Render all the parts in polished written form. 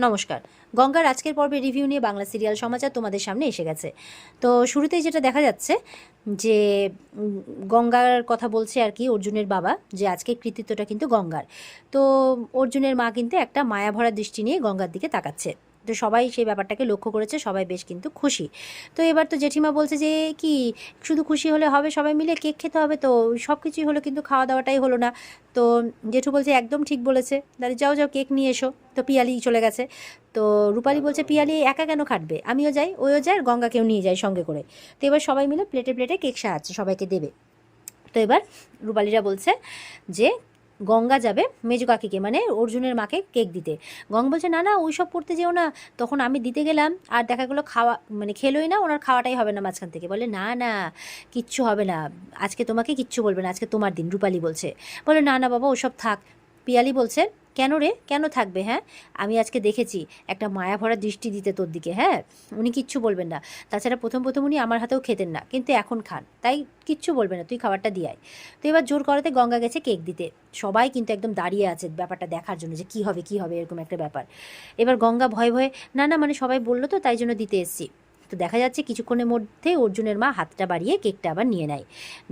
নমস্কার। গঙ্গার আজকের পর্বে রিভিউ নিয়ে বাংলা সিরিয়াল সমাচার তোমাদের সামনে এসে গেছে। তো শুরুতেই যেটা দেখা যাচ্ছে যে গঙ্গার কথা বলছে আর কি অর্জুনের বাবা, যে আজকের কৃতিত্বটা কিন্তু গঙ্গার। তো অর্জুনের মা কিন্তু একটা মায়াভরা দৃষ্টি নিয়ে গঙ্গার দিকে তাকাচ্ছে। তো সবাই সেই ব্যাপারটাকে লক্ষ্য করেছে, সবাই বেশ কিন্তু খুশি। তো এবার তো জেঠিমা বলছে যে কি শুধু খুশি হলে হবে, সবাই মিলে কেক খেতে হবে, তো সব কিছুই হলো কিন্তু খাওয়া দাওয়াটাই হলো না। তো জেঠু বলছে একদম ঠিক বলেছে, তাহলে যাও যাও কেক নিয়ে এসো। তো পিয়ালি চলে গেছে। তো রূপালী বলছে পিয়ালি একা কেন খাটবে, আমিও যাই, ওইও যায়, আর গঙ্গাকেও নিয়ে যায় সঙ্গে করে। তো এবার সবাই মিলে প্লেটে প্লেটে কেক সাজাচ্ছে, সবাইকে দেবে। তো এবার রূপালীরা বলছে যে গঙ্গা যাবে মেজু কাকিকে, মানে অর্জুনের মাকে কেক দিতে। গঙ্গা বলছে না না, ওই সব করতে যেও না। তখন আমি দিতে গেলাম আর দেখা গেলো খাওয়া মানে খেলোই না, ওনার খাওয়াটাই হবে না মাঝখান থেকে। বলে না না, কিচ্ছু হবে না, আজকে তোমাকে কিচ্ছু বলবে না, আজকে তোমার দিন। রূপালী বলছে, বলে না না বাবা, ওসব থাক। পিয়ালি বলছে কেন রে, কেন থাকবে? হ্যাঁ, আমি আজকে দেখেছি একটা মায়া ভরা দৃষ্টি দিতে তোর দিকে। হ্যাঁ, উনি কিচ্ছু বলবেন না। তাছাড়া প্রথম প্রথম উনি আমার হাতেও খেতেন না, কিন্তু এখন খান, তাই কিচ্ছু বলবে না, তুই খাবারটা দিয়ে আয়। তো এবার জোর করাতে গঙ্গা গেছে কেক দিতে। সবাই কিন্তু একদম দাঁড়িয়ে আছে ব্যাপারটা দেখার জন্য যে কী হবে কী হবে, এরকম একটা ব্যাপার। এবার গঙ্গা ভয়ে ভয়ে না না, মানে সবাই বললো তো তাই জন্য দিতে এসেছি। তো দেখা যাচ্ছে কিছুক্ষণের মধ্যে অর্জুনের মা হাতটা বাড়িয়ে কেকটা আবার নিয়ে নেয়,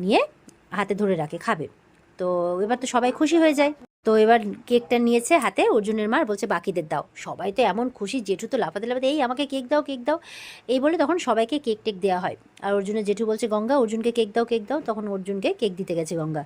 নিয়ে হাতে ধরে রাখে খাবে। তো এবার তো সবাই খুশি হয়ে যায়। তো এবার কেকটা নিয়েছে হাতে অর্জুনের মার, বলছে বাকিদের দাও। সবাই তো এমন খুশি, জেঠু তো লাফাতে লাফাতে এই আমাকে কেক দাও কেক দাও এই বলে তখন সবাইকে কেক টেক দেওয়া হয়। আর অর্জুনের জেঠু বলছে গঙ্গা অর্জুনকে কেক দাও কেক দাও, তখন অর্জুনকে কেক দিতে গেছে গঙ্গা।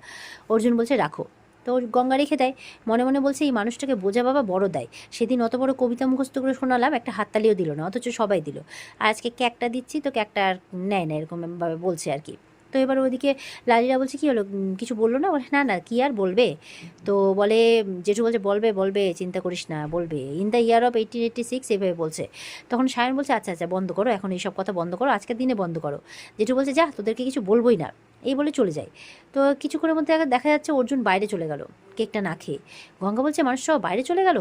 অর্জুন বলছে রাখো। তো গঙ্গা রেখে দেয়। মনে মনে বলছে এই মানুষটাকে বোঝা বাবা বড় দেয়, সেদিন অত বড় কবিতা মুখস্থ করে শোনালাম, একটা হাততালিও দিল না, অথচ সবাই দিল। আর আজকে কেকটা দিচ্ছি তো কেকটা আর নেয় না, এরকম ভাবে বলছে আর কি। তো এবার ওইদিকে লালিরা বলছে কী হলো, কিছু বললো না? বলে না না, কী আর বলবে। তো বলে জেঠু বলছে বলবে বলবে, চিন্তা করিস না, বলবে ইন দ্য ইয়ার অফ 1886 এভাবে বলছে। তখন সায়ন বলছে আচ্ছা আচ্ছা বন্ধ করো, এখন এইসব কথা বন্ধ করো, আজকের দিনে বন্ধ করো। জেঠু বলছে যা, তোদেরকে কিছু বলবোই না, এই বলে চলে যায়। তো কিছুক্ষণের মধ্যে দেখা যাচ্ছে অর্জুন বাইরে চলে গেল কেকটা না খেয়ে। গঙ্গা বলছে মানুষ সব বাইরে চলে গেল?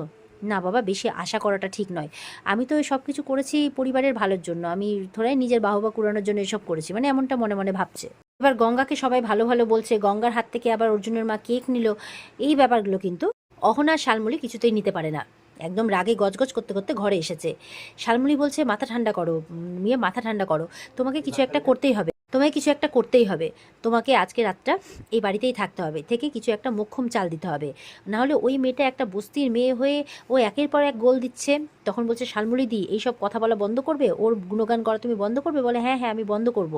না বাবা, বেশি আশা করাটা ঠিক নয়। আমি তো সব কিছু করেছি পরিবারের ভালোর জন্য, আমি ধরাই নিজের বাহবা কুড়ানোর জন্য এসব করেছি, মানে এমনটা মনে মনে ভাবছে। এবার গঙ্গাকে সবাই ভালো ভালো বলছে, গঙ্গার হাত থেকে আবার অর্জুনের মা কেক নিল। এই ব্যাপারগুলো কিন্তু অহনা শালমুলি কিছুতেই নিতে পারে না। একদম রাগে গজগজ করতে করতে ঘরে এসেছে। শালমুলি বলছে মাথা ঠান্ডা করো মেয়ে, মাথা ঠান্ডা করো, তোমাকে কিছু একটা করতেই হবে, তোমায় কিছু একটা করতেই হবে। তোমাকে আজকে রাতটা এই বাড়িতেই থাকতে হবে, থেকে কিছু একটা মোক্ষম চাল দিতে হবে, না হলে ওই মেয়েটা একটা বস্তির মেয়ে হয়ে ও একের পর এক গোল দিচ্ছে। তখন বলছে শালমুলি দি এইসব কথা বলা বন্ধ করবে, ওর গুণগান করা তুমি বন্ধ করবে। বলে হ্যাঁ হ্যাঁ আমি বন্ধ করব,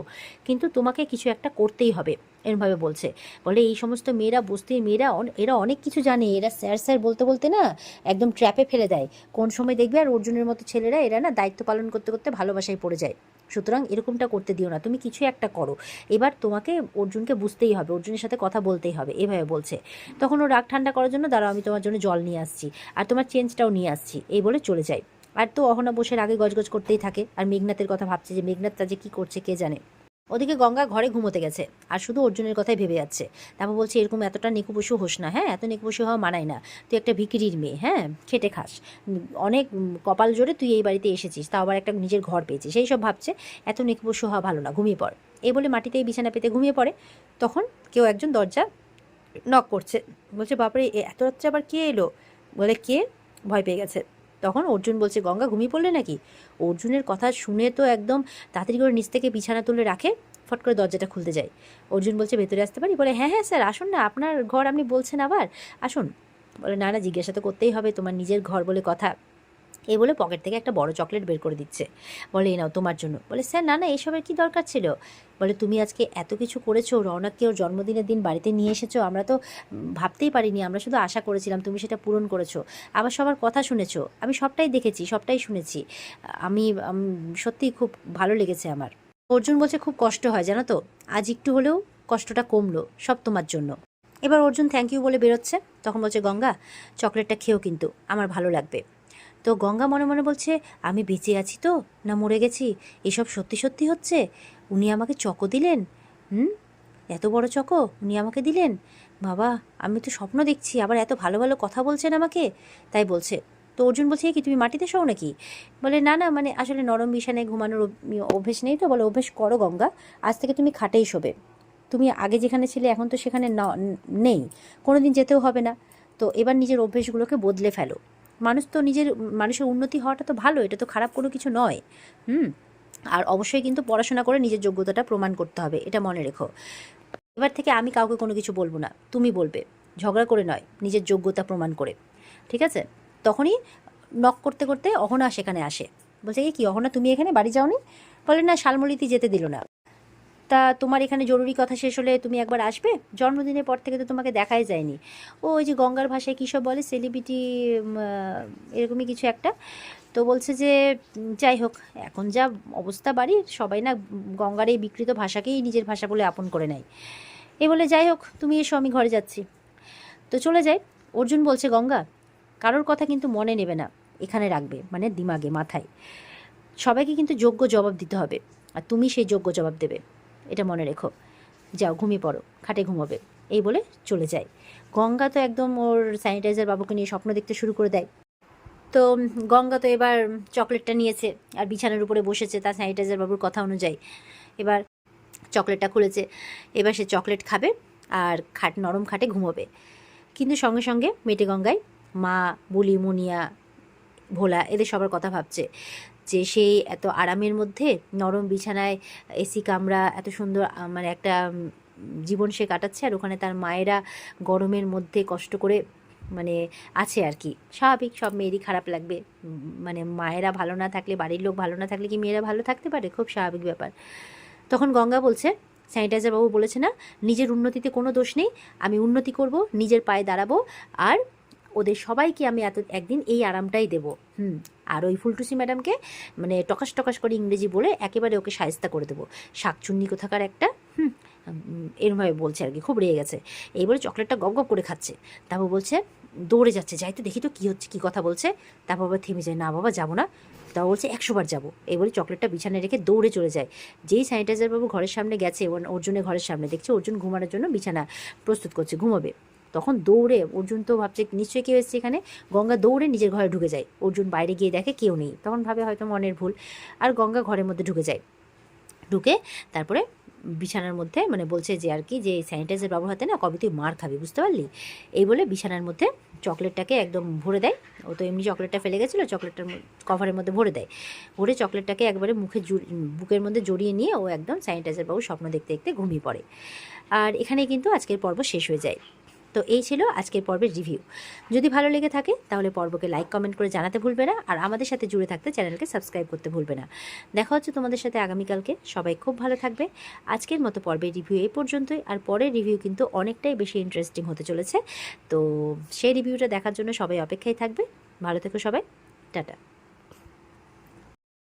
কিন্তু তোমাকে কিছু একটা করতেই হবে, এরমভাবে বলছে। বলে এই সমস্ত মেয়েরা, বস্তির মেয়েরা, এরা অনেক কিছু জানে, এরা স্যার স্যার বলতে বলতে না একদম ট্র্যাপে ফেলে দেয় কোন সময় দেখবে। আর অর্জুনের মতো ছেলেরা এরা না দায়িত্ব পালন করতে করতে ভালোবাসায় পড়ে যায়। সুতরাং এরকমটা করতে দিও না, তুমি কিছু একটা করো, এবার তোমাকে অর্জুনকে বুঝতেই হবে, অর্জুনের সাথে কথা বলতেই হবে, এভাবে বলছে। তখন ও রাগ ঠান্ডা করার জন্য দাঁড়াও, আমি তোমার জন্য জল নিয়ে আসছি, আর তোমার চেঞ্জটাও নিয়ে আসছি, এই বলে চলে যায়। আর তো অহনা বসে রাগে গজগজ করতেই থাকে, আর মেঘনাথের কথা ভাবছে যে মেঘনাথটা যে কী করছে কে জানে। ওদিকে গঙ্গা ঘরে ঘুমোতে গেছে আর শুধু অর্জুনের কথাই ভেবে যাচ্ছে। তারপর বলছে এরকম এতটা নিকুপশু হোস না, হ্যাঁ, এত নিকুপশু হওয়া মানায় না, তুই একটা ভিকিরির মেয়ে, হ্যাঁ, খেটে খাস, অনেক কপাল জোরে তুই এই বাড়িতে এসেছিস, তাও আবার একটা নিজের ঘর পেয়েছিস, সেই সব ভাবছে, এত নিকুপশু হওয়া ভালো না, ঘুমিয়ে পড়, এই বলে মাটিতেই বিছানা পেতে ঘুমিয়ে পড়ে। তখন কেউ একজন দরজা নক করছে। বলছে বাপরে এত রাত্রে আবার কে এলো? বলে কে? ভয় পেয়ে গেছে। তখন অর্জুন বলছে গঙ্গা ঘুমিয়ে পড়লে নাকি? অর্জুনের কথা শুনে তো একদম তাড়াতাড়ি করে নিচ থেকে বিছানা তুলে রাখে, ফট করে দরজাটা খুলতে যায়। অর্জুন বলছে ভেতরে আসতে পারি? বলে হ্যাঁ হ্যাঁ স্যার আসুন না, আপনার ঘর আপনি বলছেন আবার, আসুন। বলে না না, জিজ্ঞাসা তো করতেই হবে, তোমার নিজের ঘর বলে কথা। এই বলে পকেট থেকে একটা বড় চকলেট বের করে দিচ্ছে। বলে এই নাও তোমার জন্য। বলে স্যার না না, এসবের কী দরকার ছিল? বলে তুমি আজকে এত কিছু করেছো, রওনাককে ওর জন্মদিনের দিন বাড়িতে নিয়ে এসেছো, আমরা তো ভাবতেই পারিনি, আমরা শুধু আশা করেছিলাম, তুমি সেটা পূরণ করেছো, আবার সবার কথা শুনেছো, আমি সবটাই দেখেছি, সবটাই শুনেছি, আমি সত্যিই খুব ভালো লেগেছে আমার। অর্জুন বলছে খুব কষ্ট হয় জানো তো, আজ একটু হলেও কষ্টটা কমলো, সব তোমার জন্য। এবার অর্জুন থ্যাংক ইউ বলে বেরোচ্ছে। তখন বলছে গঙ্গা চকলেটটা খেও কিন্তু, আমার ভালো লাগবে। তো গঙ্গা মনে মনে বলছে আমি বেঁচে আছি তো না মরে গেছি, এসব সত্যি সত্যি হচ্ছে। উনি আমাকে চকো দিলেন, হুম, এত বড় চকো উনি আমাকে দিলেন, বাবা আমি তো স্বপ্ন দেখছি, আবার এত ভালো ভালো কথা বলছেন আমাকে। তাই বলছে। তো অর্জুন বলছে কি তুমি মাটিতে শোও নাকি? বলে না না, মানে আসলে নরম বিছানায় ঘুমানোর অভ্যেস নেই তো। বলে অভ্যেস করো গঙ্গা, আজ থেকে তুমি খাটেই শোবে, তুমি আগে যেখানে ছিলে এখন তো সেখানে নেই, কোনো দিন যেতেও হবে না, তো এবার নিজের অভ্যেসগুলোকে বদলে ফেলো। মানুষের উন্নতি হওয়াটা তো ভালো, এটা তো খারাপ কোনো কিছু নয়। আর অবশ্যই কিন্তু পড়াশোনা করে নিজের যোগ্যতাটা প্রমাণ করতে হবে, এটা মনে রেখো। এবার থেকে আমি কাউকে কোনো কিছু বলবো না, তুমি বলবে, ঝগড়া করে নয়, নিজের যোগ্যতা প্রমাণ করে, ঠিক আছে? তখনই নক করতে করতে অহনা সেখানে আসে, বলছে কি অহনা তুমি এখানে বাড়ি যাওনি? বলে না, শালমলিতে যেতে দিল না। তা তোমার এখানে জরুরি কথা শেষ হলে তুমি একবার আসবে, জন্মদিনের পর থেকে তো তোমাকে দেখাই যায়নি। ওই যে গঙ্গার ভাষায় কী সব বলে, সেলিব্রিটি এরকমই কিছু একটা। তো বলছে যে যাই হোক, এখন যা অবস্থা বাড়ির, সবাই না গঙ্গার এই বিকৃত ভাষাকেই নিজের ভাষা বলে আপন করে নেয়। এই বলে যাই হোক, তুমি এসো, আমি ঘরে যাচ্ছি। তো চলে যায়। অর্জুন বলছে গঙ্গা, কারোর কথা কিন্তু মনে নেবে না, এখানে রাখবে, মানে দিমাগে, মাথায়। সবাইকে কিন্তু যোগ্য জবাব দিতে হবে, আর তুমি সেই যোগ্য জবাব দেবে, এটা মনে রেখো। যাও ঘুমিয়ে পড়ো, খাটে ঘুমোবে। এই বলে চলে যায়। গঙ্গা তো একদম ওর স্যানিটাইজার বাবুকে নিয়ে স্বপ্ন দেখতে শুরু করে দেয়। তো গঙ্গা তো এবার চকলেটটা নিয়েছে আর বিছানার উপরে বসেছে তার স্যানিটাইজার বাবুর কথা অনুযায়ী। এবার চকলেটটা খুলেছে, এবার সে চকলেট খাবে আর নরম খাটে ঘুমোবে। কিন্তু সঙ্গে সঙ্গে মেটে গঙ্গায় মা, বুলি, মুনিয়া, ভোলা এদের সবার কথা ভাবছে, যে সেই এত আরামের মধ্যে নরম বিছানায়, এসি কামরা, এত সুন্দর মানে একটা জীবন সে কাটাচ্ছে, আর ওখানে তার মায়েরা গরমের মধ্যে কষ্ট করে মানে আছে আর কি। স্বাভাবিক, সব মেয়েরই খারাপ লাগবে, মানে মায়েরা ভালো না থাকলে, বাড়ির লোক ভালো না থাকলে কি মেয়েরা ভালো থাকতে পারে? খুব স্বাভাবিক ব্যাপার। তখন গঙ্গা বলছে, স্যানিটাইজার বাবু বলেছে না, নিজের উন্নতিতে কোনো দোষ নেই, আমি উন্নতি করব, নিজের পায়ে দাঁড়াবো, আর ওদের সবাইকে আমি একদিন এই আরামটাই দেবো। আর ওই ফুলটুসি ম্যাডামকে মানে টকাস টকাস করে ইংরেজি বলে একেবারে ওকে শায়েস্তা করে দেবো, শাকচুন্নি কোথাকার একটা। এরমভাবে বলছে আর কি, খুব রেগে গেছে। এই বলে চকলেটটা গপ গপ করে খাচ্ছে। তারপর বলছে, দৌড়ে যাচ্ছে, যাই তো দেখি তো কী হচ্ছে, কী কথা বলছে। তারপর আবার থেমে যায়, না বাবা যাবো না। তাও বলছে 100 বার যাবো। এই বলে চকলেটটা বিছানায় রেখে দৌড়ে চলে যায়। যেই স্যানিটাইজার বাবু ঘরের সামনে গেছে, অর্জুনের ঘরের সামনে, দেখছে অর্জুন ঘুমানোর জন্য বিছানা প্রস্তুত করছে, ঘুমাবে। তখন দৌড়ে, অর্জুন তো ভাবছে নিশ্চয়ই কেউ এসছে এখানে, গঙ্গা দৌড়ে নিজের ঘরে ঢুকে যায়। অর্জুন বাইরে গিয়ে দেখে কেউ নেই, তখন ভাবে হয়তো মনের ভুল, আর গঙ্গা ঘরের মধ্যে ঢুকে যায়। ঢুকে তারপরে বিছানার মধ্যে মানে বলছে যে আর কি, যে স্যানিটাইজার বাবুর হাতে না কবে তুই মার খাবি, বুঝতে পারলি? এই বলে বিছানার মধ্যে চকলেটটাকে একদম ভরে দেয়। ও তো এমনি চকলেটটা ফেলে গেছিলো, চকলেটটার কভারের মধ্যে ভরে দেয়। ভরে চকলেটটাকে একবারে বুকের মধ্যে জড়িয়ে নিয়ে ও একদম স্যানিটাইজার বাবু স্বপ্ন দেখতে দেখতে ঘুমিয়ে পড়ে। আর এখানে কিন্তু আজকের পর্ব শেষ হয়ে যায়। তো এই ছিল আজকের পর্বের রিভিউ। যদি ভালো লেগে থাকে তাহলে পর্বকে লাইক কমেন্ট করে জানাতে ভুলবে না, আর আমাদের সাথে জুড়ে থাকতে চ্যানেলকে সাবস্ক্রাইব করতে ভুলবে না। দেখা হচ্ছে তোমাদের সাথে আগামীকালকে। সবাই খুব ভালো থাকবে। আজকের মতো পর্বের রিভিউ এই পর্যন্তই, আর পরের রিভিউ কিন্তু অনেকটাই বেশি ইন্টারেস্টিং হতে চলেছে। তো সেই রিভিউটা দেখার জন্য সবাই অপেক্ষায় থাকবে। ভালো থেকো সবাই, টাটা।